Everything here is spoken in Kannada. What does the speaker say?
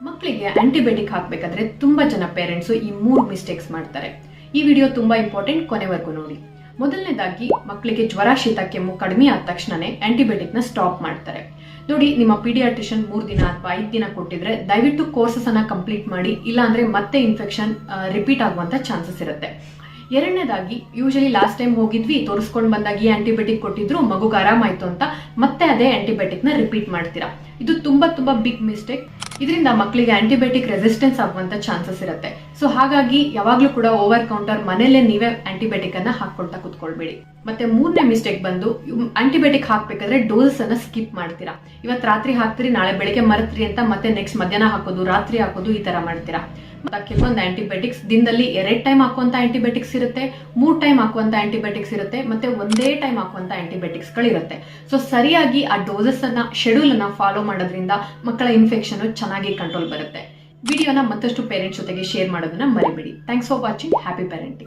ಮಕ್ಕಳಿಗೆ ಆಂಟಿಬಯೋಟಿಕ್ ಹಾಕಬೇಕಾದ್ರೆ ತುಂಬಾ ಜನ ಪೇರೆಂಟ್ಸ್ ಈ 3 ಮಿಸ್ಟೇಕ್ಸ್ ಮಾಡ್ತಾರೆ. ಈ ವಿಡಿಯೋ ತುಂಬಾ ಇಂಪಾರ್ಟೆಂಟ್, ಕೊನೆವರೆಗೂ ನೋಡಿ. ಮೊದಲನೇದಾಗಿ ಮಕ್ಕಳಿಗೆ ಜ್ವರ, ಶೀತ, ಕೆಮ್ಮು ಕಡಿಮೆ ಆದ ತಕ್ಷಣನೇ ಆಂಟಿಬಯೋಟಿಕ್ ನ ಸ್ಟಾಪ್ ಮಾಡ್ತಾರೆ. ನೋಡಿ, ನಿಮ್ಮ ಪೀಡಿಯಾಟ್ರಿಷಿಯನ್ 3 ದಿನ ಅಥವಾ 5 ದಿನ ಕೊಟ್ಟಿದ್ರೆ ದಯವಿಟ್ಟು ಕೋರ್ಸಸ್ ಅನ್ನ ಕಂಪ್ಲೀಟ್ ಮಾಡಿ, ಇಲ್ಲಾಂದ್ರೆ ಮತ್ತೆ ಇನ್ಫೆಕ್ಷನ್ ರಿಪೀಟ್ ಆಗುವಂತ ಚಾನ್ಸಸ್ ಇರುತ್ತೆ. ಎರಡನೇದಾಗಿ, ಯೂಶಲಿ ಲಾಸ್ಟ್ ಟೈಮ್ ಹೋಗಿದ್ವಿ, ತೋರಿಸ್ಕೊಂಡು ಬಂದಾಗ ಈ ಆಂಟಿಬಯೋಟಿಕ್ ಕೊಟ್ಟಿದ್ರು, ಮಗುಗೆ ಆರಾಮಾಯ್ತು ಅಂತ ಮತ್ತೆ ಅದೇ ಆಂಟಿಬಯೋಟಿಕ್ ನ ರಿಪೀಟ್ ಮಾಡ್ತೀರಾ. ಇದು ತುಂಬಾ ಬಿಗ್ ಮಿಸ್ಟೇಕ್. ಇದರಿಂದ ಮಕ್ಕಳಿಗೆ ಆಂಟಿಬಯೋಟಿಕ್ ರೆಸಿಸ್ಟೆನ್ಸ್ ಆಗುವಂತ ಚಾನ್ಸಸ್ ಇರುತ್ತೆ. ಸೊ ಹಾಗಾಗಿ ಯಾವಾಗ್ಲೂ ಕೂಡ ಓವರ್ ಕೌಂಟರ್ ಮನೇಲೆ ನೀವೇ ಆಂಟಿಬಯೋಟಿಕ್ ಅನ್ನ ಹಾಕೊಳ್ತಾ ಕುತ್ಕೊಳ್ಬೇಡಿ. ಮತ್ತೆ 3ನೇ ಮಿಸ್ಟೇಕ್ ಬಂದು, ಆಂಟಿಬಯೋಟಿಕ್ ಹಾಕ್ಬೇಕಾದ್ರೆ ಡೋಸಸ್ ಅನ್ನ ಸ್ಕಿಪ್ ಮಾಡ್ತೀರಾ. ಇವತ್ತು ರಾತ್ರಿ ಹಾಕ್ತಿರಿ, ನಾಳೆ ಬೆಳಿಗ್ಗೆ ಮರೆತ್ರಿ ಅಂತ ಮತ್ತೆ ನೆಕ್ಸ್ಟ್ ಮಧ್ಯಾಹ್ನ ಹಾಕೋದು, ರಾತ್ರಿ ಹಾಕೋದು, ಈ ತರ ಮಾಡ್ತೀರಾ. ಕೆಲವೊಂದು ಆಂಟಿಬಯೋಟಿಕ್ಸ್ ದಿನದಲ್ಲಿ 2 ಟೈಮ್ ಹಾಕುವಂತ ಆಂಟಿಬಯೋಟಿಕ್ಸ್ ಇರುತ್ತೆ, 3 ಟೈಮ್ ಹಾಕುವಂತ ಆಂಟಿಬಯೋಟಿಕ್ಸ್ ಇರುತ್ತೆ, ಮತ್ತೆ ಒಂದೇ ಟೈಮ್ ಹಾಕುವಂತ ಆಂಟಿಬಯೋಟಿಕ್ಸ್ ಗಳಿರುತ್ತೆ. ಸೊ ಸರಿಯಾಗಿ ಆ ಡೋಸಸ್ ಅನ್ನ, ಶೆಡ್ಯೂಲ್ ಅನ್ನ ಫಾಲೋ ಮಾಡೋದ್ರಿಂದ ಮಕ್ಕಳ ಇನ್ಫೆಕ್ಷನ್ ಚೆನ್ನಾಗಿ ಕಂಟ್ರೋಲ್ ಬರುತ್ತೆ. ವಿಡಿಯೋನ ಮತ್ತಷ್ಟು ಪೇರೆಂಟ್ಸ್ ಜೊತೆಗೆ ಶೇರ್ ಮಾಡೋದನ್ನ ಮರಿಬೇಡಿ. Thanks for watching. Happy parenting.